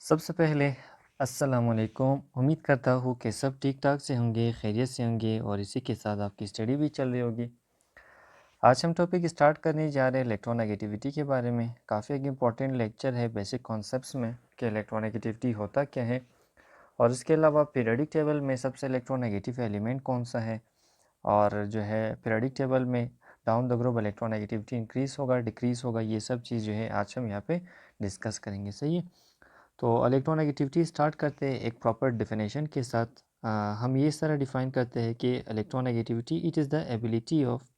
सबसे पहले अस्सलामुअलैकुम। उम्मीद करता हूँ कि सब ठीक ठाक से होंगे, खैरियत से होंगे और इसी के साथ आपकी स्टडी भी चल रही होगी। आज हम टॉपिक स्टार्ट करने जा रहे हैं इलेक्ट्रोनेगेटिविटी के बारे में। काफ़ी एक इम्पॉर्टेंट लेक्चर है बेसिक कॉन्सेप्ट्स में कि इलेक्ट्रोनेगेटिविटी होता क्या है, और इसके अलावा पीरियडिक टेबल में सबसे इलेक्ट्रोनेगेटिव एलिमेंट कौन सा है, और जो है पीरियडिक टेबल में down the group electronegativity increase होगा डिक्रीज़ होगा, ये सब चीज़ जो है आज हम यहाँ पे डिस्कस करेंगे। सही है, तो इलेक्ट्रोनेगेटिविटी स्टार्ट करते हैं एक प्रॉपर डेफिनेशन के साथ। हम ये इस तरह डिफाइन करते हैं कि electronegativity it is the ability of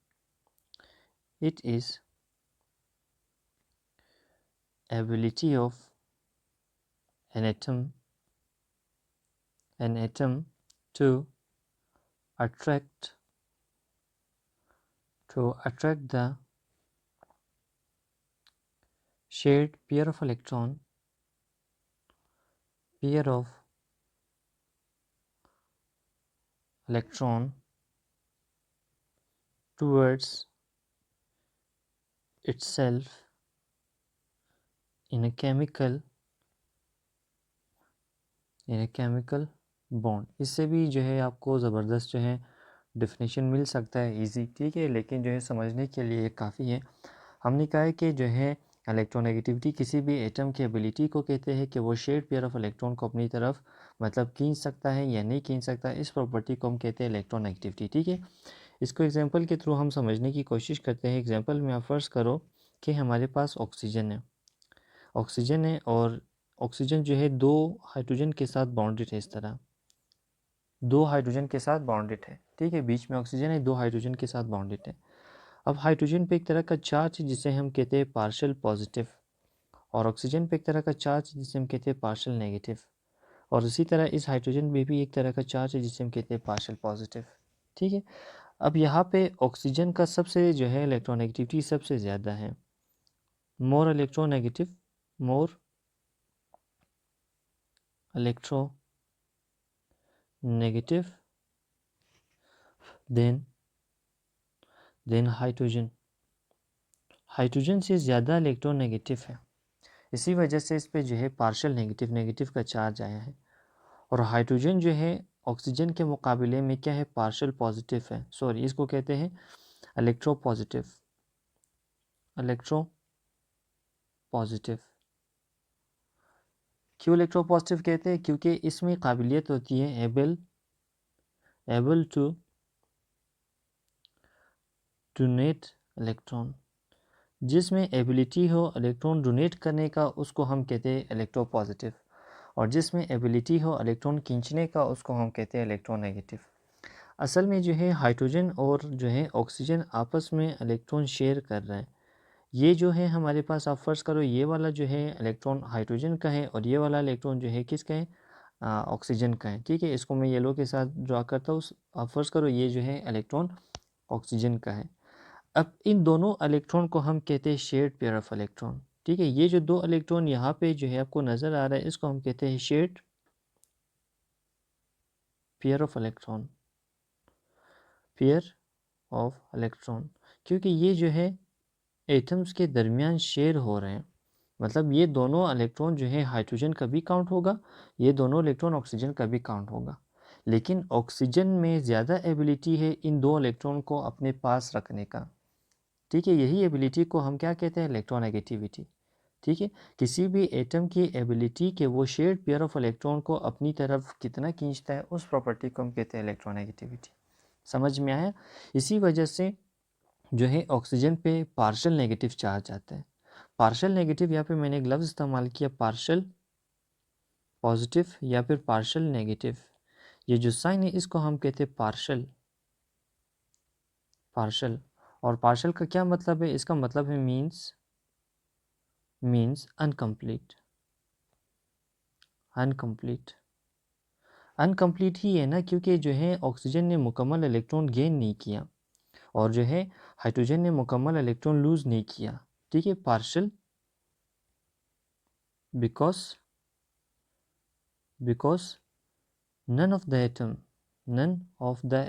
it is ability of an atom to attract the shared pair of electron towards itself in a chemical bond. इससे भी जो है आपको ज़बरदस्त जो है डेफिनेशन मिल सकता है इजी, ठीक है, लेकिन जो है समझने के लिए काफ़ी है। हमने कहा है कि जो है इलेक्ट्रोनेगेटिविटी किसी भी एटम की एबिलिटी को कहते हैं कि वो शेयर्ड पेयर ऑफ इलेक्ट्रॉन को अपनी तरफ मतलब खींच सकता है या नहीं खींच सकता। इस प्रॉपर्टी को हम कहते हैं इलेक्ट्रोनेगेटिविटी, ठीक है। इसको एग्जांपल के थ्रू हम समझने की कोशिश करते हैं। एग्जांपल में आप फ़र्ज़ करो कि हमारे पास ऑक्सीजन है और ऑक्सीजन जो है दो हाइड्रोजन के साथ बाउंडेड है। इस तरह दो हाइड्रोजन के साथ बाउंडेड है, ठीक है, बीच में ऑक्सीजन है, दो हाइड्रोजन के साथ बाउंडेड है। अब हाइड्रोजन पे एक तरह का चार्ज है जिसे हम कहते हैं पार्शियल पॉजिटिव, और ऑक्सीजन पे एक तरह का चार्ज है जिसे हम कहते हैं पार्शियल नेगेटिव, और इसी तरह इस हाइड्रोजन में भी एक तरह का चार्ज है जिसे हम कहते हैं पार्शियल पॉजिटिव, ठीक है। अब यहाँ पे ऑक्सीजन का सबसे जो है इलेक्ट्रोनेगेटिविटी सबसे ज़्यादा है, मोर इलेक्ट्रोनेगेटिव देन हाइड्रोजन से ज़्यादा इलेक्ट्रोनेगेटिव है। इसी वजह से इस पे जो है पार्शियल नेगेटिव का चार्ज आया है। और हाइड्रोजन जो है ऑक्सीजन के मुकाबले में क्या है, पार्शियल पॉजिटिव है, सॉरी इसको कहते हैं इलेक्ट्रो पॉजिटिव। क्यों इलेक्ट्रो पॉजिटिव कहते हैं? क्योंकि इसमें काबिलियत होती है एबल टू डोनेट इलेक्ट्रॉन, जिसमें एबिलिटी हो इलेक्ट्रॉन डोनेट करने का उसको हम कहते हैं इलेक्ट्रो पॉजिटिव, और जिसमें एबिलिटी हो इलेक्ट्रॉन खींचने का उसको हम कहते हैं इलेक्ट्रोनेगेटिव। असल में जो है हाइड्रोजन और जो है ऑक्सीजन आपस में इलेक्ट्रॉन शेयर कर रहे हैं। ये जो है हमारे पास आप फ़र्ज़ करो ये वाला जो है इलेक्ट्रॉन हाइड्रोजन का है और ये वाला इलेक्ट्रॉन जो है किसका है, ऑक्सीजन का है, ठीक है। इसको मैं येलो के साथ ड्रा करता हूँ। आप फ़र्ज़ करो ये जो है इलेक्ट्रॉन ऑक्सीजन का है। अब इन दोनों इलेक्ट्रॉन को हम कहते हैं शेयर्ड पेयर ऑफ इलेक्ट्रॉन, ठीक है। ये जो दो इलेक्ट्रॉन यहाँ पे जो है आपको नज़र आ रहा है इसको हम कहते हैं शेयर्ड पेयर ऑफ इलेक्ट्रॉन, क्योंकि ये जो है एटम्स के दरमियान शेयर हो रहे हैं। मतलब ये दोनों इलेक्ट्रॉन जो है हाइड्रोजन का भी काउंट होगा, ये दोनों इलेक्ट्रॉन ऑक्सीजन का भी काउंट होगा, लेकिन ऑक्सीजन में ज़्यादा एबिलिटी है इन दो इलेक्ट्रॉन को अपने पास रखने का, ठीक है। यही एबिलिटी को हम क्या कहते हैं, इलेक्ट्रोनेगेटिविटी, ठीक है। किसी भी एटम की एबिलिटी के वो शेयर्ड पेयर ऑफ इलेक्ट्रॉन को अपनी तरफ कितना खींचता है उस प्रॉपर्टी को हम कहते हैं इलेक्ट्रोनेगेटिविटी। समझ में आया? इसी वजह से जो है ऑक्सीजन पे पार्शियल नेगेटिव चार्ज आता है। पार्शियल नेगेटिव यहाँ पे मैंने एक लफ्ज़ इस्तेमाल किया पार्शियल पॉजिटिव या फिर पार्शियल नेगेटिव। ये जो साइन है इसको हम कहते हैं पार्शियल। और पार्शियल का क्या मतलब है? इसका मतलब है मीन्स अनकम्प्लीट ही है ना, क्योंकि जो है ऑक्सीजन ने मुकम्मल इलेक्ट्रॉन गेन नहीं किया और जो है हाइड्रोजन ने मुकम्मल इलेक्ट्रॉन लूज़ नहीं किया, ठीक है। Partial because none of the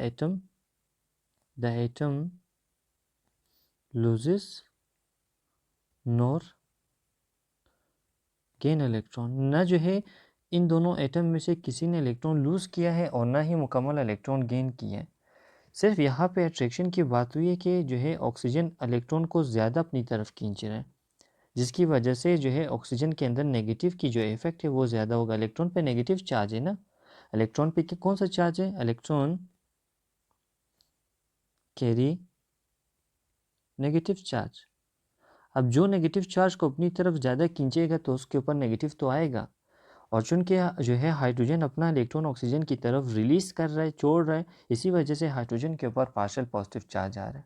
atom loses nor gain electron, ना जो है इन दोनों एटम में से किसी ने इलेक्ट्रॉन लूज़ किया है और ना ही मुकम्मल इलेक्ट्रॉन गेन किया है। सिर्फ यहाँ पे अट्रैक्शन की बात हुई है कि जो है ऑक्सीजन इलेक्ट्रॉन को ज़्यादा अपनी तरफ खींच रहा है, जिसकी वजह से जो है ऑक्सीजन के अंदर नेगेटिव की जो इफेक्ट है वो ज़्यादा होगा। इलेक्ट्रॉन पे नेगेटिव चार्ज है ना, इलेक्ट्रॉन पे कौन सा चार्ज है? Electron carry negative charge. अब जो नेगेटिव चार्ज को अपनी तरफ ज़्यादा खींचेगा तो उसके ऊपर नेगेटिव तो आएगा, और चूंकि जो है हाइड्रोजन अपना इलेक्ट्रॉन ऑक्सीजन की तरफ रिलीज कर रहा है, छोड़ रहा है, इसी वजह से हाइड्रोजन के ऊपर पार्शियल पॉजिटिव चार्ज आ रहा है।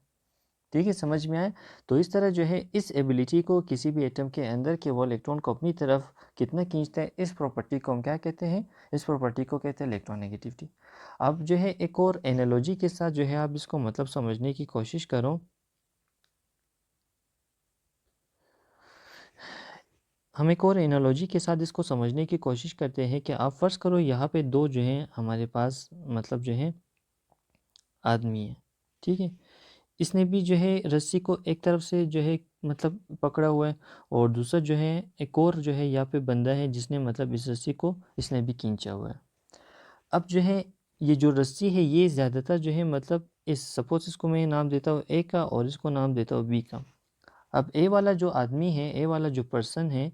ठीक है, समझ में आया? तो इस तरह जो है इस एबिलिटी को किसी भी एटम के अंदर के वो इलेक्ट्रॉन को अपनी तरफ कितना खींचता है, इस प्रॉपर्टी को हम क्या कहते हैं? इस प्रॉपर्टी को कहते हैं इलेक्ट्रोनेगेटिविटी। अब जो है एक और एनालॉजी के साथ जो है आप इसको मतलब समझने की कोशिश करो। हम एक और एनालॉजी के साथ इसको समझने की कोशिश करते हैं कि आप फ़र्ज़ करो यहाँ पे दो जो हैं हमारे पास मतलब जो है आदमी है, ठीक है। इसने भी जो है रस्सी को एक तरफ से जो है मतलब पकड़ा हुआ है, और दूसरा जो है एक और जो है यहाँ पे बंदा है जिसने मतलब इस रस्सी को इसने भी खींचा हुआ है। अब जो है ये जो रस्सी है ये ज़्यादातर जो है मतलब इस सपोज इसको मैं नाम देता हूँ ए का और इसको नाम देता हूँ बी का। अब ए वाला जो आदमी है, ए वाला जो पर्सन है,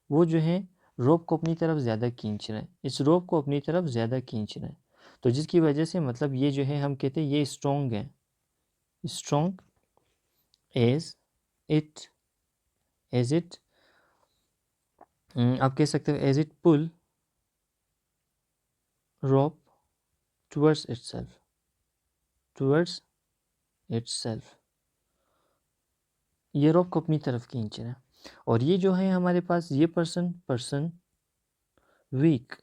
वो जो है रोप को अपनी तरफ ज़्यादा खींच रहा है, इस रोप को अपनी तरफ ज़्यादा खींच रहा है, तो जिसकी वजह से मतलब ये जो है हम कहते हैं ये स्ट्रॉन्ग है, strong as it as it आप कह सकते हो as it pull rope towards itself, ये रोप को अपनी तरफ खींच रहा है। और ये जो है हमारे पास ये person weak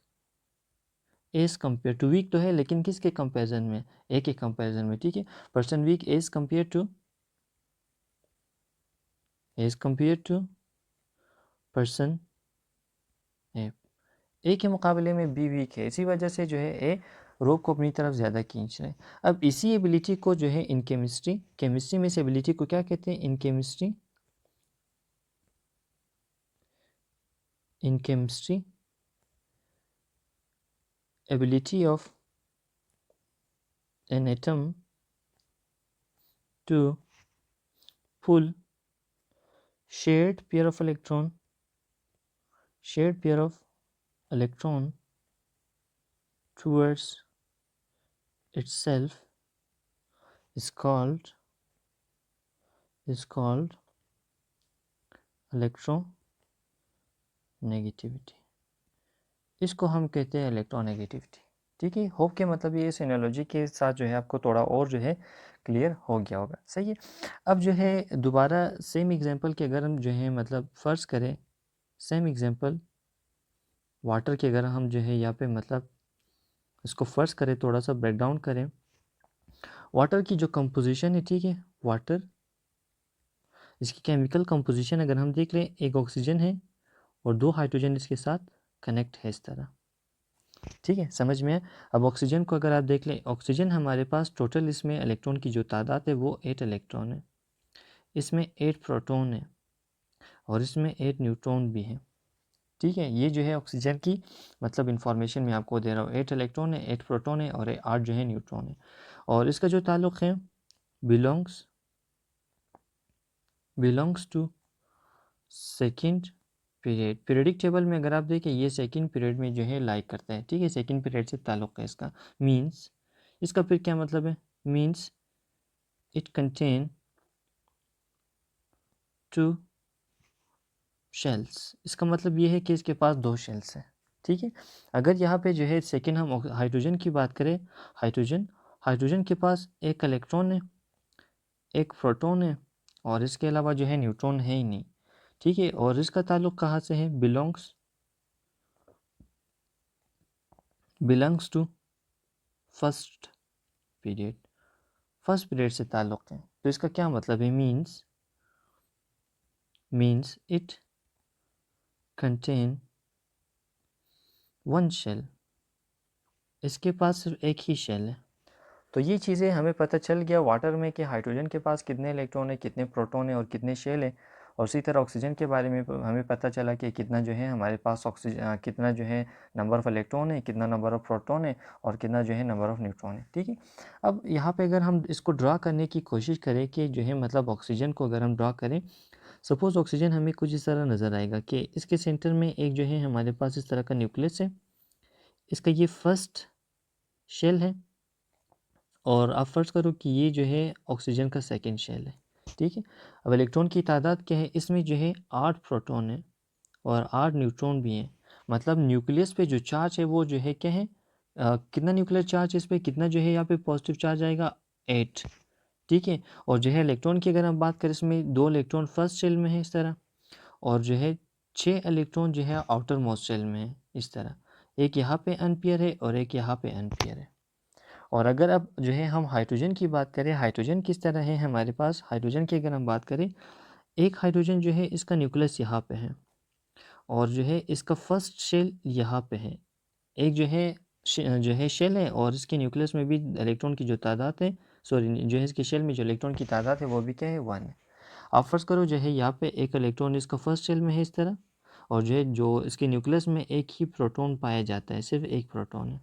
as compare to, weak तो है लेकिन किसके कंपैरिजन में? ए के कंपैरिजन में, ठीक है। Person weak as compare to person A, A के मुकाबले में बी वीक है, इसी वजह से जो है ए रोप को अपनी तरफ ज़्यादा खींच रहे हैं। अब इसी एबिलिटी को जो है इन केमिस्ट्री में इस एबिलिटी को क्या कहते हैं? In chemistry ability of an atom to pull shared pair of electron towards itself is called electronegativity। इसको हम कहते हैं इलेक्ट्रोनेगेटिविटी। ठीक है, होप के मतलब ये इस एनालॉजी के साथ जो है आपको थोड़ा और जो है क्लियर हो गया होगा। सही है। अब जो है दोबारा सेम एग्जांपल के अगर हम जो है मतलब फ़र्ज़ करें, सेम एग्जांपल वाटर के अगर हम जो है यहाँ पे मतलब इसको फ़र्ज़ करें, थोड़ा सा ब्रेक डाउन करें, वाटर की जो कंपोजिशन है, ठीक है, वाटर इसकी केमिकल कंपोजिशन अगर हम देख लें, एक ऑक्सीजन है और दो हाइड्रोजन इसके साथ कनेक्ट है इस तरह। ठीक है, समझ में है? अब ऑक्सीजन को अगर आप देख लें, ऑक्सीजन हमारे पास टोटल इसमें इलेक्ट्रॉन की जो तादाद है वो 8 इलेक्ट्रॉन है, इसमें 8 प्रोटॉन है और इसमें 8 न्यूट्रॉन भी है। ठीक है, ये जो है ऑक्सीजन की मतलब इंफॉर्मेशन मैं आपको दे रहा हूँ। 8 इलेक्ट्रॉन है, 8 प्रोटॉन है और 8 जो है न्यूट्रॉन है। और इसका जो ताल्लुक़ है belongs to second period. Periodic table में अगर आप देखें ये सेकेंड पीरियड में जो है लाइक करता है। ठीक है, सेकेंड पीरियड से ताल्लुक़ है इसका। मीन्स इसका फिर क्या मतलब है? Means it contain 2 shells. इसका मतलब ये है कि इसके पास 2 शेल्स हैं। ठीक है, अगर यहाँ पे जो है सेकेंड हम हाइड्रोजन की बात करें, हाइड्रोजन के पास एक इलेक्ट्रॉन है, एक प्रोटॉन है और इसके अलावा जो है न्यूट्रॉन है ही नहीं। ठीक है, और इसका ताल्लुक़ कहाँ से है? बिलोंग्स टू फर्स्ट पीरियड से ताल्लुक़ है। तो इसका क्या मतलब है? Means it contain 1 shell. इसके पास सिर्फ एक ही शेल है। तो ये चीज़ें हमें पता चल गया वाटर में कि हाइड्रोजन के पास कितने इलेक्ट्रॉन है, कितने प्रोटॉन है और कितने शेल है। और उसी तरह ऑक्सीजन के बारे में हमें पता चला कि कितना जो है हमारे पास ऑक्सीजन, कितना जो है नंबर ऑफ़ इलेक्ट्रॉन है, कितना नंबर ऑफ़ प्रोटॉन है और कितना जो है नंबर ऑफ़ न्यूट्रॉन है, ठीक है। अब यहाँ पे अगर हम इसको ड्रा करने की कोशिश करें कि जो है मतलब ऑक्सीजन को अगर हम ड्रा करें, सपोज़ ऑक्सीजन हमें कुछ इस तरह नज़र आएगा कि इसके सेंटर में एक जो है हमारे पास इस तरह का न्यूक्लियस है, इसका ये फर्स्ट शेल है, और आप फ़र्ज़ करो कि ये जो है ऑक्सीजन का सेकंड शेल है, ठीक है। अब इलेक्ट्रॉन की तादाद क्या है, इसमें जो है 8 प्रोटॉन है और 8 न्यूट्रॉन भी हैं। मतलब न्यूक्लियस पे जो चार्ज है वो जो है क्या है, कितना न्यूक्लियर चार्ज इस पे, कितना जो है यहाँ पे पॉजिटिव चार्ज आएगा, 8, ठीक है। और जो है इलेक्ट्रॉन की अगर हम बात करें, इसमें 2 इलेक्ट्रॉन फर्स्ट शेल में है इस तरह, और जो है 6 इलेक्ट्रॉन जो है आउटर मोस्ट शेल में है इस तरह। एक यहाँ पे अनपेयर है और एक यहाँ पे अनपेयर है। और अगर अब जो है हम हाइड्रोजन की बात करें, हाइड्रोजन किस तरह है हमारे पास, हाइड्रोजन की अगर हम बात करें, एक हाइड्रोजन जो है इसका न्यूक्लियस यहाँ पे है और जो है इसका फर्स्ट शेल यहाँ पे है। एक जो है जो है शेल है और इसके न्यूक्लियस में भी इलेक्ट्रॉन की जो तादाद है, सॉरी जो है इसके शेल में जो इलेक्ट्रॉन की तादाद है वो भी क्या है, 1 है। आप फर्ज करो जो है यहाँ पे एक इलेक्ट्रॉन इसका फर्स्ट शेल में है इस तरह, और जो इसके न्यूक्लियस में एक ही प्रोटॉन पाया जाता है, सिर्फ एक प्रोटॉन है।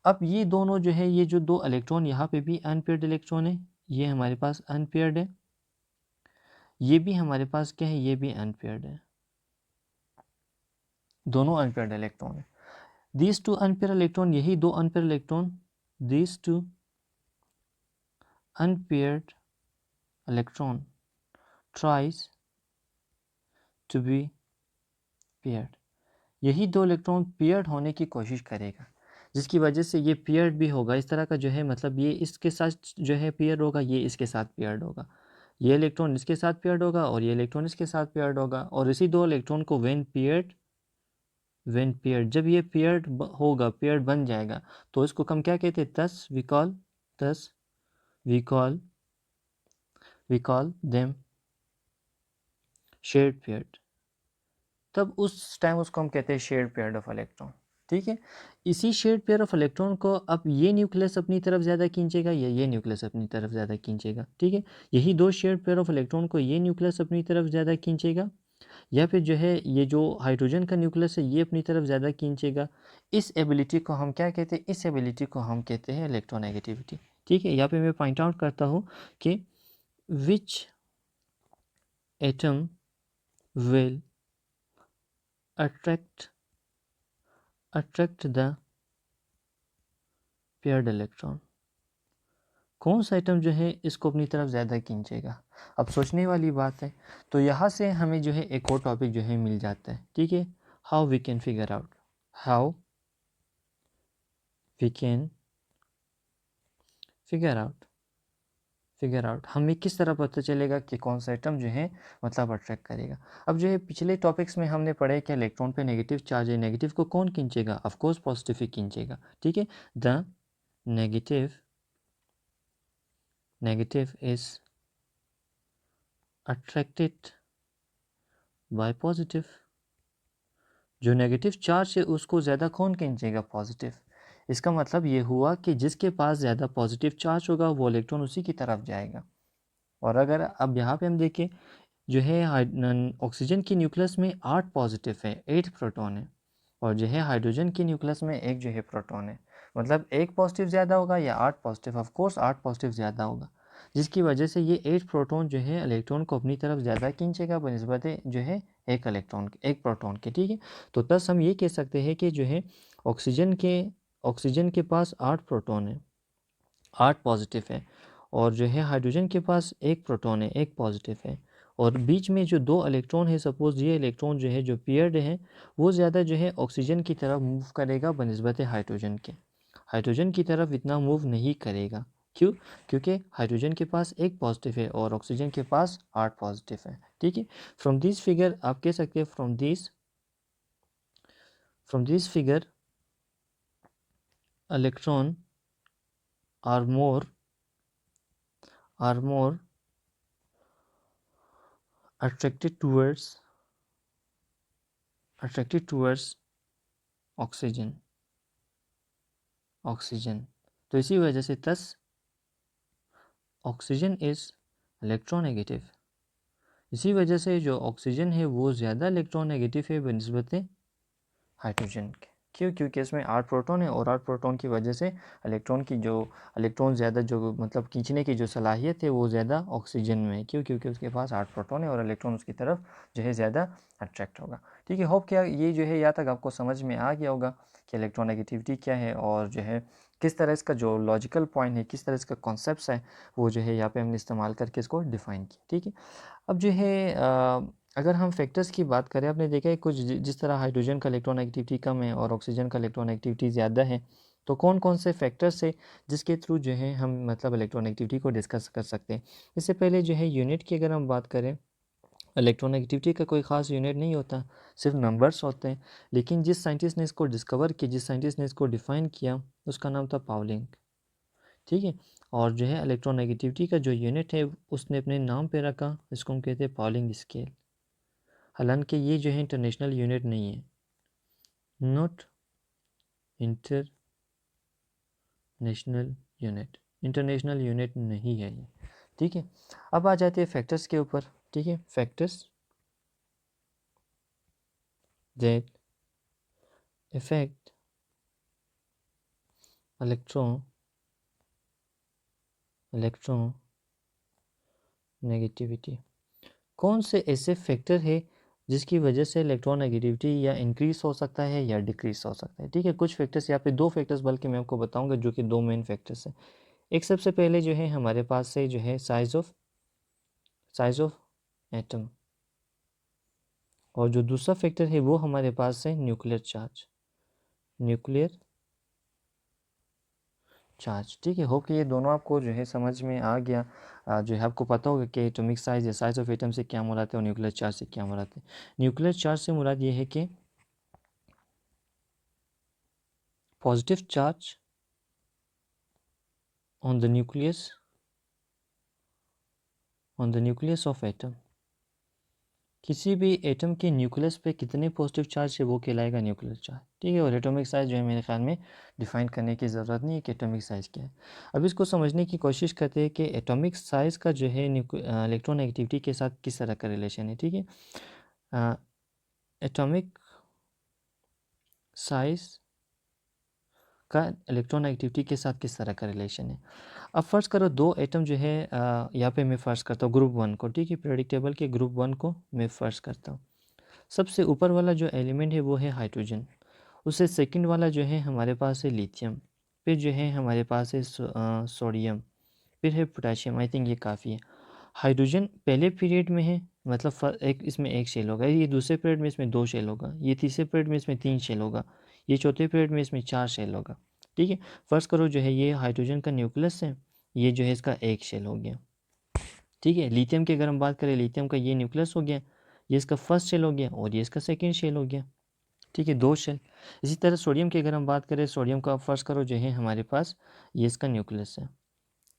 अब ये दोनों जो है, ये जो 2 इलेक्ट्रॉन यहाँ पे भी अनपेयर्ड इलेक्ट्रॉन है, ये हमारे पास अनपेयर्ड है, ये भी हमारे पास क्या है, ये भी अनपेयर्ड है, दोनों अनपेयर्ड इलेक्ट्रॉन है। These two unpaired electron, यही 2 unpaired electron, these 2 unpaired electron tries to be paired, यही 2 इलेक्ट्रॉन पेयर्ड होने की कोशिश करेगा, जिसकी वजह से ये पेयर्ड भी होगा इस तरह का जो है, मतलब ये इसके साथ जो है पेयर्ड होगा, ये इसके साथ पेयर्ड होगा, ये इलेक्ट्रॉन इसके साथ पेयर्ड होगा और ये इलेक्ट्रॉन इसके साथ पेयर्ड होगा। और इसी 2 इलेक्ट्रॉन को व्हेन पेयर्ड, जब ये पेयर्ड होगा, पेयर्ड बन जाएगा, तो इसको हम क्या कहते हैं, thus we call them shared paired, तब उस टाइम उसको हम कहते हैं शेयर्ड पेयर ऑफ इलेक्ट्रॉन, ठीक है। इसी शेयर्ड पेयर ऑफ इलेक्ट्रॉन को अब ये न्यूक्लियस अपनी तरफ ज़्यादा खींचेगा या ये न्यूक्लियस अपनी तरफ ज़्यादा खींचेगा, ठीक है। यही 2 शेयर्ड पेयर ऑफ इलेक्ट्रॉन को ये न्यूक्लियस अपनी तरफ ज़्यादा खींचेगा, या फिर जो है ये जो हाइड्रोजन का न्यूक्लियस है ये अपनी तरफ ज़्यादा खींचेगा। इस एबिलिटी को हम क्या कहते हैं, इस एबिलिटी को हम कहते हैं इलेक्ट्रोनेगेटिविटी, ठीक है। यहाँ पे मैं पॉइंट आउट करता हूँ कि which atom will attract the paired electron, कौन सा आइटम जो है इसको अपनी तरफ ज़्यादा खींचेगा। अब सोचने वाली बात है, तो यहाँ से हमें जो है एक और टॉपिक जो है मिल जाता है, ठीक है। How we can figure out हमें किस तरह पता चलेगा कि कौन सा आइटम जो है मतलब अट्रैक्ट करेगा। अब जो है पिछले टॉपिक्स में हमने पढ़ा है कि इलेक्ट्रॉन पे नेगेटिव चार्ज है, नेगेटिव को कौन खींचेगा, ऑफ कोर्स पॉजिटिव ही खींचेगा, ठीक है। The negative is attracted by positive, जो नेगेटिव चार्ज है उसको ज़्यादा कौन खींचेगा, पॉजिटिव। इसका मतलब ये हुआ कि जिसके पास ज़्यादा पॉजिटिव चार्ज होगा वो इलेक्ट्रॉन उसी की तरफ जाएगा। और अगर अब यहाँ पे हम देखें, जो है ऑक्सीजन की न्यूक्लियस में 8 पॉजिटिव है, 8 प्रोटॉन है, और जो है हाइड्रोजन की न्यूक्लियस में एक जो है प्रोटॉन है, मतलब एक पॉजिटिव ज़्यादा होगा या 8 पॉजिटिव, ऑफ कोर्स 8 पॉजिटिव ज़्यादा होगा, जिसकी वजह से ये 8 प्रोटॉन जो है इलेक्ट्रॉन को अपनी तरफ ज़्यादा खींचेगा बनिस्बत जो है एक इलेक्ट्रॉन एक प्रोटॉन के, ठीक है। तो थस हम ये कह सकते हैं कि जो है ऑक्सीजन के पास 8 प्रोटॉन है, 8 पॉजिटिव है, और जो है हाइड्रोजन के पास एक प्रोटॉन है, एक पॉजिटिव है, और बीच में जो 2 इलेक्ट्रॉन है, सपोज़ ये इलेक्ट्रॉन जो है जो पेयर्ड है वो ज़्यादा जो है ऑक्सीजन की तरफ मूव करेगा बनिस्बत हाइड्रोजन के, हाइड्रोजन की तरफ इतना मूव नहीं करेगा। क्यों? क्योंकि हाइड्रोजन के पास एक पॉजिटिव है और ऑक्सीजन के पास 8 पॉजिटिव है, ठीक है। फ्रॉम दिस फिगर आप कह सकते हैं, from this figure electron are more attracted towards oxygen. तो इसी वजह से थस ऑक्सीजन इज इलेक्ट्रोनेगेटिव, इसी वजह से जो ऑक्सीजन है वो ज़्यादा इलेक्ट्रॉन नेगेटिव है बनिस्बत हाइड्रोजन के। क्यों? क्योंकि इसमें 8 प्रोटॉन है और 8 प्रोटॉन की वजह से इलेक्ट्रॉन ज़्यादा जो मतलब खींचने की जो सलाहियत है वो ज़्यादा ऑक्सीजन में है। क्यों? क्योंकि उसके पास 8 प्रोटॉन है और इलेक्ट्रॉन उसकी तरफ जो है ज़्यादा अट्रैक्ट होगा। ठीक है, होप क्या ये जो है यहाँ तक आपको समझ में आ गया होगा कि इलेक्ट्रोनेगेटिविटी क्या है और जो है किस तरह इसका जो लॉजिकल पॉइंट है, किस तरह इसका कॉन्सेप्ट है, वो जो है यहाँ पे हमने इस्तेमाल करके इसको डिफ़ाइन किया। ठीक है, अब जो है अगर हम फैक्टर्स की बात करें, आपने देखा है कुछ जिस तरह हाइड्रोजन का इलेक्ट्रॉन एक्टिविटी कम है और ऑक्सीजन का इलेक्ट्रॉन एक्टिविटी ज़्यादा है, तो कौन कौन से फैक्टर्स है जिसके थ्रू जो है हम मतलब इलेक्ट्रॉन एक्टिविटी को डिस्कस कर सकते हैं। इससे पहले जो है यूनिट की अगर हम बात करें, इलेक्ट्रॉन एक्टिविटी का कोई ख़ास यूनिट नहीं होता, सिर्फ नंबर्स होते हैं। लेकिन जिस साइंटिस्ट ने इसको डिस्कवर किया, जिस साइंटिस्ट ने इसको डिफ़ाइन किया, उसका नाम था पाउलिंग। ठीक है, और जो है इलेक्ट्रॉन नेगेटिविटी का जो यूनिट है उसने अपने नाम पे रखा, इसको हम कहते हैं पाउलिंग स्केल। हालांकि ये जो है इंटरनेशनल यूनिट नहीं है, not international unit, international unit नहीं है ये। ठीक है, अब आ जाते हैं फैक्टर्स के ऊपर। ठीक है, factors that effect electron negativity. कौन से ऐसे फैक्टर है जिसकी वजह से इलेक्ट्रॉन नेगेटिविटी या इंक्रीज हो सकता है या डिक्रीज हो सकता है। ठीक है, कुछ फैक्टर्स यहाँ पे, दो फैक्टर्स बल्कि मैं आपको बताऊंगा जो कि दो मेन फैक्टर्स हैं। एक सबसे पहले जो है हमारे पास से जो है साइज ऑफ एटम, और जो दूसरा फैक्टर है वो हमारे पास है न्यूक्लियर चार्ज। ठीक है, होप कि ये दोनों आपको जो है समझ में आ गया। जो है आपको पता होगा कि एटॉमिक साइज या साइज ऑफ एटम से क्या मुराद है और न्यूक्लियर चार्ज से क्या मुराद है। न्यूक्लियर चार्ज से मुराद ये है कि positive charge on the nucleus of atom. किसी भी एटम के न्यूक्लियस पे कितने पॉजिटिव चार्ज है वो कहलाएगा न्यूक्लियर चार्ज। ठीक है, और एटॉमिक साइज जो है मेरे ख्याल में डिफाइन करने की ज़रूरत नहीं है कि एटॉमिक साइज क्या है। अब इसको समझने की कोशिश करते हैं कि एटॉमिक साइज का जो है इलेक्ट्रॉन एक्टिविटी के साथ किस तरह का रिलेशन है। ठीक है, एटॉमिक साइज का इलेक्ट्रॉन एक्टिविटी के साथ किस तरह का रिलेशन है। अब फ़र्ज़ करो दो एटम जो है, यहाँ पे मैं फ़र्ज़ करता हूँ ग्रुप 1 को। ठीक है, पीरियोडिक टेबल के ग्रुप 1 को मैं फ़र्ज़ करता हूँ। सबसे ऊपर वाला जो एलिमेंट है वो है हाइड्रोजन, उससे सेकंड वाला जो है हमारे पास है लिथियम, फिर जो है हमारे पास है सोडियम, फिर है पोटाशियम। आई थिंक ये काफ़ी है। हाइड्रोजन पहले पीरियड में है, मतलब एक इसमें एक शेल होगा, ये दूसरे पीरियड में इसमें दो शेल होगा, ये तीसरे पीरियड में इसमें तीन शेल होगा, ये चौथे पीरियड में इसमें चार शेल होगा। ठीक है, फ़र्ज़ करो जो है ये हाइड्रोजन का न्यूक्लियस है, ये जो है इसका एक शेल हो गया। ठीक है, लिथियम की अगर हम बात करें, लिथियम का ये न्यूक्लियस हो गया, ये इसका फर्स्ट शेल हो गया और ये इसका सेकेंड शेल हो गया। ठीक है, दो शेल। इसी तरह सोडियम की अगर हम बात करें, सोडियम का फ़र्ज़ करो जो है हमारे पास ये इसका न्यूक्लियस है।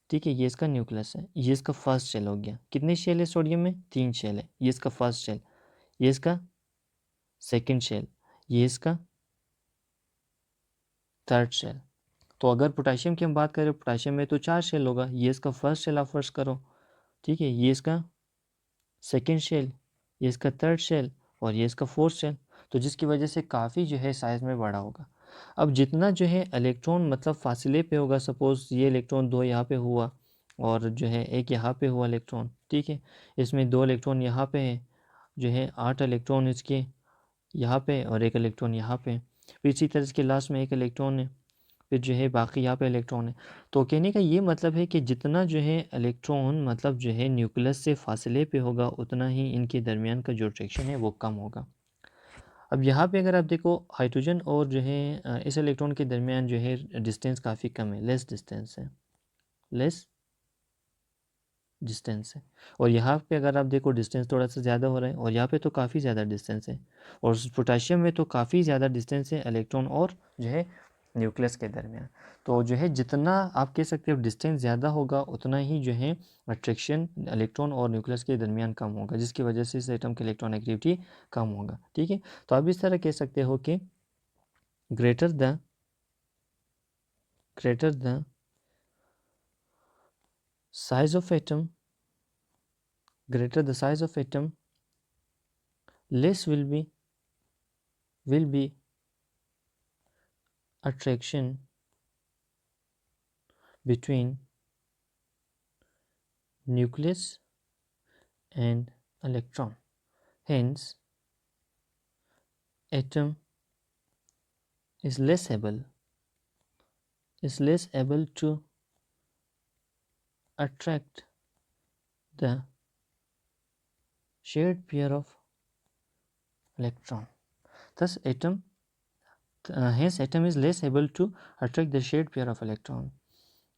ठीक है, ये इसका न्यूक्लियस है, ये इसका फर्स्ट शेल हो गया। कितने शेल है सोडियम में? तीन शेल है। ये इसका फर्स्ट शेल, ये इसका सेकंड शेल, ये इसका थर्ड शेल। तो अगर पोटाशियम की हम बात करें, पोटाशियम में तो चार शेल होगा, ये इसका फर्स्ट शेल आप फर्स्ट करो। ठीक है, ये इसका सेकंड शेल, ये इसका थर्ड शेल और ये इसका फोर्थ शेल। तो जिसकी वजह से काफ़ी जो है साइज़ में बड़ा होगा। अब जितना जो है इलेक्ट्रॉन मतलब फासले पे होगा, सपोज़ ये इलेक्ट्रॉन दो यहाँ पे हुआ और जो है एक यहाँ पे हुआ इलेक्ट्रॉन। ठीक है, इसमें दो इलेक्ट्रॉन यहाँ पे है, जो है 8 इलेक्ट्रॉन इसके यहाँ पे और एक इलेक्ट्रॉन यहाँ पे। फिर इसी तरह इसके लास्ट में एक इलेक्ट्रॉन है, फिर जो है बाकी यहाँ पे इलेक्ट्रॉन है। तो कहने का ये मतलब है कि जितना जो है इलेक्ट्रॉन मतलब जो है न्यूक्लियस से फासले पे होगा, उतना ही इनके दरमियान का जो अट्रैक्शन है वो कम होगा। अब यहाँ पे अगर आप देखो, हाइड्रोजन और जो है इस इलेक्ट्रॉन के दरमियान जो है डिस्टेंस काफ़ी कम है, लेस डिस्टेंस है। और यहाँ पे अगर आप देखो डिस्टेंस थोड़ा सा ज़्यादा हो रहा है, और यहाँ पे तो काफ़ी ज़्यादा डिस्टेंस है। और पोटाशियम में तो काफ़ी ज़्यादा डिस्टेंस है इलेक्ट्रॉन और जो है न्यूक्लियस के दरमियान। तो जो है जितना आप कह सकते हो डिस्टेंस ज़्यादा होगा, उतना ही जो है अट्रैक्शन इलेक्ट्रॉन और न्यूक्लियस के दरमियान कम होगा, जिसकी वजह से इस एटम की इलेक्ट्रॉन एक्टिविटी कम होगा। ठीक है, तो आप इस तरह कह सकते हो कि greater the size of atom greater the size of atom, less will be attraction between nucleus and electron. Hence, atom is less able to attract the shared pair of electron. Thus, hence atom is less able to attract the shared pair of electron.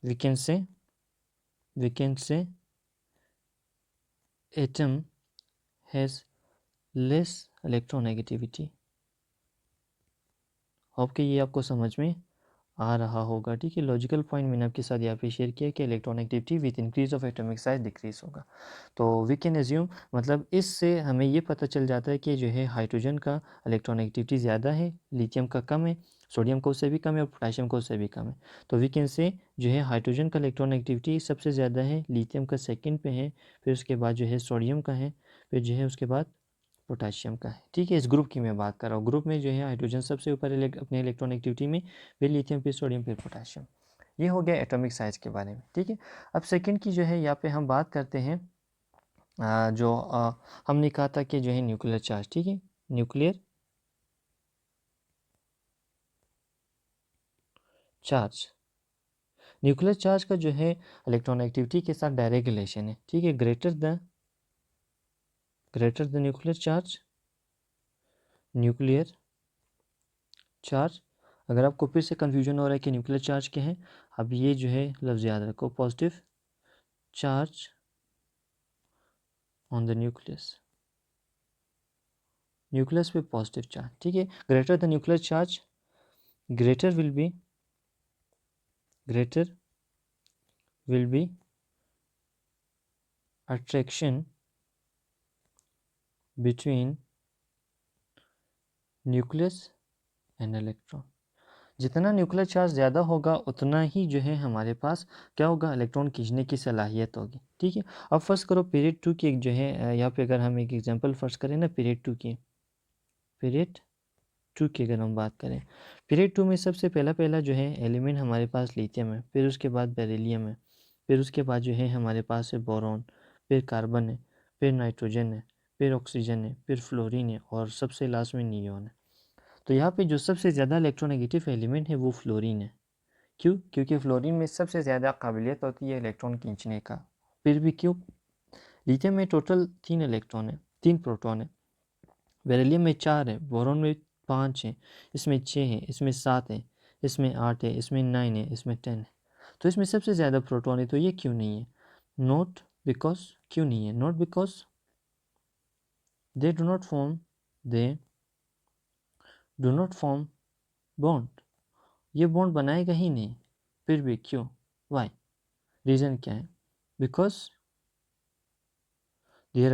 We can say atom has less electronegativity. Hope कि ये आपको समझ में आ रहा होगा। ठीक है, logical point मैंने आपके साथ यहाँ पे शेयर किया कि electron activity with increase of atomic size decrease होगा। तो वी कैन एज्यूम, मतलब इससे हमें ये पता चल जाता है कि जो है हाइड्रोजन का इलेक्ट्रॉन एक्टिविटी ज़्यादा है, लिथियम का कम है, सोडियम का उससे भी कम है और पोटेशियम का उससे भी कम है। तो वी कैन से जो है हाइड्रोजन का इलेक्ट्रॉन एक्टिविटी सबसे ज़्यादा है, लिथियम का सेकेंड पे है, फिर उसके बाद जो है सोडियम का है, फिर जो है उसके बाद पोटेशियम का है। ठीक है, इस ग्रुप की मैं बात कर रहा हूँ। ग्रुप में जो है हाइड्रोजन सबसे ऊपर अपने इलेक्ट्रॉन एक्टिविटी में, फिर लिथियम, फिर सोडियम, फिर पोटेशियम। ये हो गया एटॉमिक साइज के बारे में। ठीक है, अब सेकंड की जो है यहाँ पे हम बात करते हैं हमने कहा था कि जो है न्यूक्लियर चार्ज। ठीक है, न्यूक्लियर चार्ज का जो है इलेक्ट्रॉन एक्टिविटी के साथ डायरेक्ट रिलेशन है। ठीक है, ग्रेटर द न्यूक्लियर चार्ज। अगर आपको फिर से कन्फ्यूजन हो रहा है कि न्यूक्लियर चार्ज क्या है, अब ये जो है लफ्ज़ याद रखो, positive charge on the nucleus पे पॉजिटिव चार्ज। ठीक है, greater the nuclear charge, greater will be attraction between nucleus and electron. जितना न्यूक्लियर चार्ज ज़्यादा होगा उतना ही जो है हमारे पास क्या होगा, इलेक्ट्रॉन खींचने की सलाहियत होगी। ठीक है, अब फर्स्ट करो पीरियड 2 की एक जो है यहाँ पे अगर हम एक एग्जांपल फर्स्ट करें ना, पीरियड 2 की अगर हम बात करें, पीरियड 2 में सबसे पहला जो है एलिमेंट हमारे पास लिथियम है, फिर उसके बाद बेरिलियम है, फिर उसके बाद जो है हमारे पास है बोरॉन, फिर कार्बन है, फिर नाइट्रोजन है, फिर ऑक्सीजन है, फिर फ्लोरीन है और सबसे लास्ट में नियोन है। तो यहाँ पे जो सबसे ज़्यादा इलेक्ट्रोनेगेटिव एलिमेंट है वो फ्लोरीन है। क्यों? क्योंकि फ्लोरीन में सबसे ज़्यादा काबिलियत होती है इलेक्ट्रॉन खींचने का। फिर भी क्यों? लिथियम में टोटल 3 प्रोटॉन है, बेरिलियम में 4 है, बोरॉन में 5 है, इसमें 6 है, इसमें 7 है, इसमें 8 है, इसमें 9 है, इसमें 10 है। तो इसमें सबसे ज़्यादा प्रोटॉन है, तो ये क्यों नहीं है? नॉट बिकॉज, क्यों नहीं है? Not because they do not form bond, ये बॉन्ड बनाएगा ही नहीं। फिर भी क्यों? वाई? रीज़न क्या है? Because there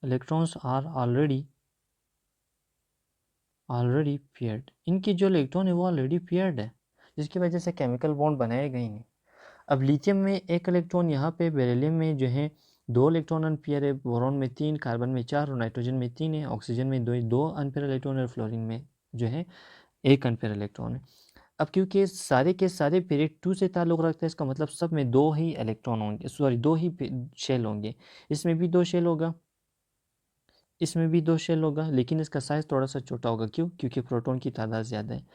electrons are already paired। इनकी जो इलेक्ट्रॉन है वो ऑलरेडी पेयर्ड है, जिसकी वजह से केमिकल बॉन्ड बनाएगा ही नहीं। अब लिथियम में एक इलेक्ट्रॉन, यहाँ पे बेरिलियम में जो है 2 इलेक्ट्रॉन अनपेयर है, बोरॉन में 3, कार्बन में 4 और नाइट्रोजन में 3 है, ऑक्सीजन में 2 अनपेयर इलेक्ट्रॉन है और फ्लोरीन में जो है 1 अनपेयर इलेक्ट्रॉन है। अब क्योंकि सारे के सारे पीरियड 2 से ताल्लुक़ रखते हैं, इसका मतलब सब में 2 ही इलेक्ट्रॉन होंगे, सॉरी 2 ही शेल होंगे। इसमें भी 2 शेल होगा, इसमें भी 2 शेल होगा, लेकिन इसका साइज़ थोड़ा सा छोटा होगा। क्यों? क्योंकि प्रोटॉन की तादाद ज़्यादा है।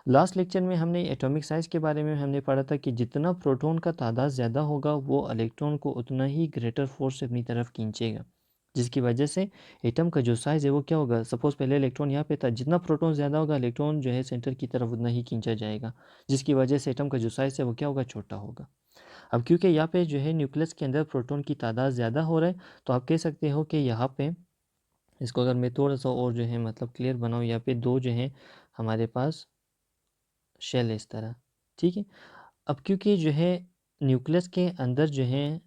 लास्ट लेक्चर में हमने एटॉमिक साइज़ के बारे में हमने पढ़ा था कि जितना प्रोटॉन का तादाद ज़्यादा होगा वो इलेक्ट्रॉन को उतना ही ग्रेटर फोर्स से अपनी तरफ खींचेगा, जिसकी वजह से एटम का जो साइज़ है वो क्या होगा। सपोज़ पहले इलेक्ट्रॉन यहाँ पे था, जितना प्रोटॉन ज़्यादा होगा इलेक्ट्रॉन जो है सेंटर की तरफ उतना ही खींचा जाएगा, जिसकी वजह से एटम का जो साइज़ है वो क्या होगा, छोटा होगा। अब क्योंकि यहाँ पे जो है न्यूक्लियस के अंदर प्रोटॉन की तादाद ज़्यादा हो रहा है, तो आप कह सकते हो कि यहाँ पे इसको अगर मैं थोड़ा सा और जो है मतलब क्लियर बनाऊँ, यहाँ पे 2 जो है हमारे पास शेल है इस तरह। ठीक है, अब क्योंकि जो है न्यूक्लियस के अंदर जो है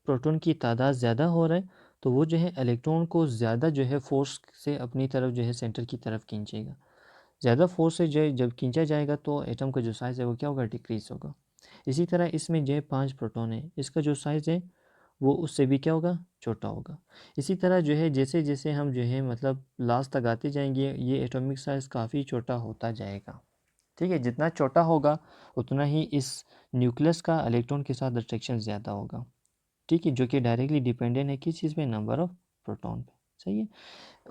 प्रोटॉन की तादाद ज़्यादा हो रहा है, तो वो जो है इलेक्ट्रॉन को ज़्यादा जो है फोर्स से अपनी तरफ जो है सेंटर की तरफ खींचेगा। ज़्यादा फोर्स से जो जब खींचा जाएगा तो एटम का जो साइज़ है वो क्या होगा, डिक्रीज़ होगा। इसी तरह इसमें जो है 5 प्रोटॉन है, इसका जो साइज़ है वो उससे भी क्या होगा, छोटा होगा। इसी तरह जो है जैसे जैसे हम जो है मतलब लास्ट तक आते जाएंगे, ये एटॉमिक साइज़ काफ़ी छोटा होता जाएगा। ठीक है, जितना छोटा होगा उतना ही इस न्यूक्लियस का इलेक्ट्रॉन के साथ अट्रैक्शन ज़्यादा होगा। ठीक है, जो कि डायरेक्टली डिपेंडेंट है किस चीज़ पे, नंबर ऑफ प्रोटॉन पे। सही है।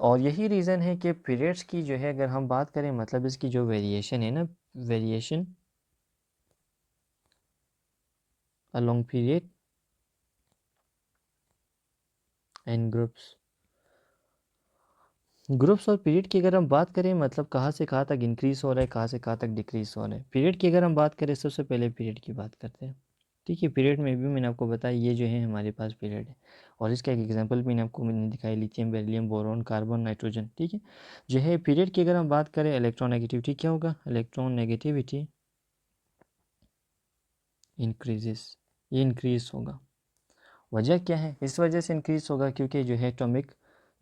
और यही रीज़न है कि पीरियड्स की जो है अगर हम बात करें, मतलब इसकी जो वेरिएशन है ना, variation along period and groups और पीरियड की अगर हम बात करें, मतलब कहाँ से कहाँ तक इंक्रीज हो रहा है, कहाँ से कहाँ तक डिक्रीज हो रहा है। पीरियड की अगर हम बात करें, सबसे पहले पीरियड की बात करते हैं। ठीक है, पीरियड में भी मैंने आपको बताया ये जो है हमारे पास पीरियड है, और इसका एक एग्जांपल भी मैंने दिखाई, lithium, beryllium, boron, carbon, nitrogen. ठीक है, जो है पीरियड की अगर हम बात करें, इलेक्ट्रोनेगेटिविटी क्या होगा, इलेक्ट्रोनेगेटिविटी इंक्रीजेस, ये इंक्रीज होगा। वजह क्या है, इस वजह से इंक्रीज होगा क्योंकि जो है एटॉमिक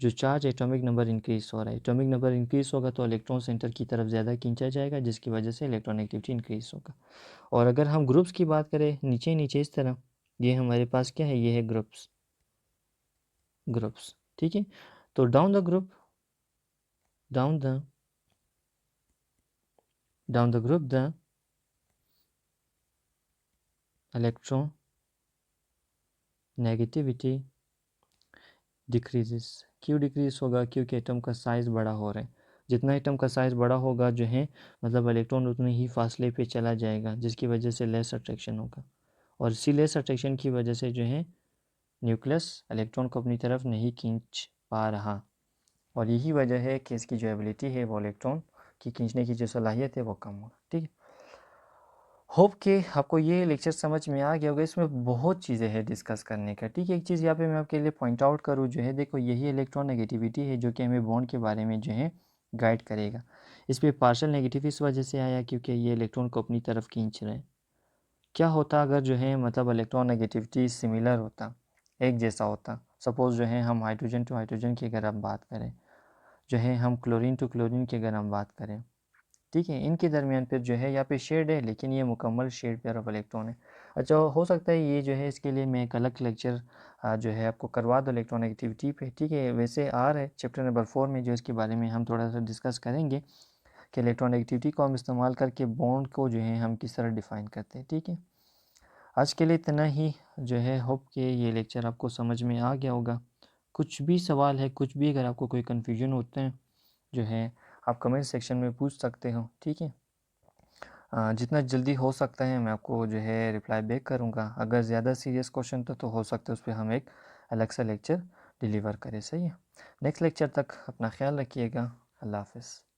जो चार्ज, एटॉमिक नंबर इंक्रीज हो रहा है। एटॉमिक नंबर इंक्रीज होगा तो इलेक्ट्रॉन सेंटर की तरफ ज़्यादा खींचा जाएगा, जिसकी वजह से इलेक्ट्रॉन एक्टिविटी इंक्रीज होगा। और अगर हम ग्रुप्स की बात करें, नीचे नीचे इस तरह, ये हमारे पास क्या है, ये है ग्रुप्स, ग्रुप्स। ठीक है, तो down the group, down the down the group the electron negativity decreases. क्यों डिक्रीज होगा, क्योंकि एटम का साइज़ बड़ा हो रहा है। जितना एटम का साइज़ बड़ा होगा जो है मतलब इलेक्ट्रॉन उतने ही फासले पे चला जाएगा, जिसकी वजह से लेस अट्रैक्शन होगा। और इसी लेस अट्रैक्शन की वजह से जो है न्यूक्लियस इलेक्ट्रॉन को अपनी तरफ नहीं खींच पा रहा, और यही वजह है कि इसकी जो एबिलिटी है वो इलेक्ट्रॉन की खींचने की जो सलाहियत है वो कम होगा। ठीक है, होप कि आपको ये लेक्चर समझ में आ गया होगा। इसमें बहुत चीज़ें हैं डिस्कस करने का। ठीक है, एक चीज़ यहाँ पे मैं आपके लिए पॉइंट आउट करूँ जो है, देखो यही इलेक्ट्रॉन नेगेटिविटी है जो कि हमें बॉन्ड के बारे में जो है गाइड करेगा। इस पर पार्शियल नेगेटिव इस वजह से आया क्योंकि ये इलेक्ट्रॉन को अपनी तरफ खींच रहे हैं। क्या होता अगर जो है मतलब इलेक्ट्रॉन नेगेटिविटी सिमिलर होता, एक जैसा होता। सपोज़ जो है हम हाइड्रोजन टू हाइड्रोजन की अगर हम बात करें, जो है हम क्लोरीन टू क्लोरीन की अगर हम बात करें, ठीक है, इनके दरमियान फिर जो है यहाँ पे शेड है, लेकिन ये मुकम्मल शेड पेयर ऑफ इलेक्ट्रॉन है। अच्छा, हो सकता है ये जो है इसके लिए मैं एक अलग लेक्चर जो है आपको करवा दूँ इलेक्ट्रॉनेगेटिविटी पे। ठीक है, वैसे आ रहा है चैप्टर नंबर 4 में जो इसके बारे में हम थोड़ा सा डिस्कस करेंगे कि इलेक्ट्रॉनेगेटिविटी को हम इस्तेमाल करके बॉन्ड को जो है हम किस तरह डिफ़ाइन करते हैं। ठीक है, आज के लिए इतना ही जो है। होप कि ये लेक्चर आपको समझ में आ गया होगा। कुछ भी सवाल है, कुछ भी अगर आपको कोई कन्फ्यूजन होते हैं जो है, आप कमेंट सेक्शन में पूछ सकते हो। ठीक है, जितना जल्दी हो सकता है मैं आपको जो है रिप्लाई बैक करूँगा। अगर ज़्यादा सीरियस क्वेश्चन तो हो सकता है उस पर हम एक अलग सा लेक्चर डिलीवर करें। सही है, नेक्स्ट लेक्चर तक अपना ख्याल रखिएगा। अल्लाह हाफ़िज़।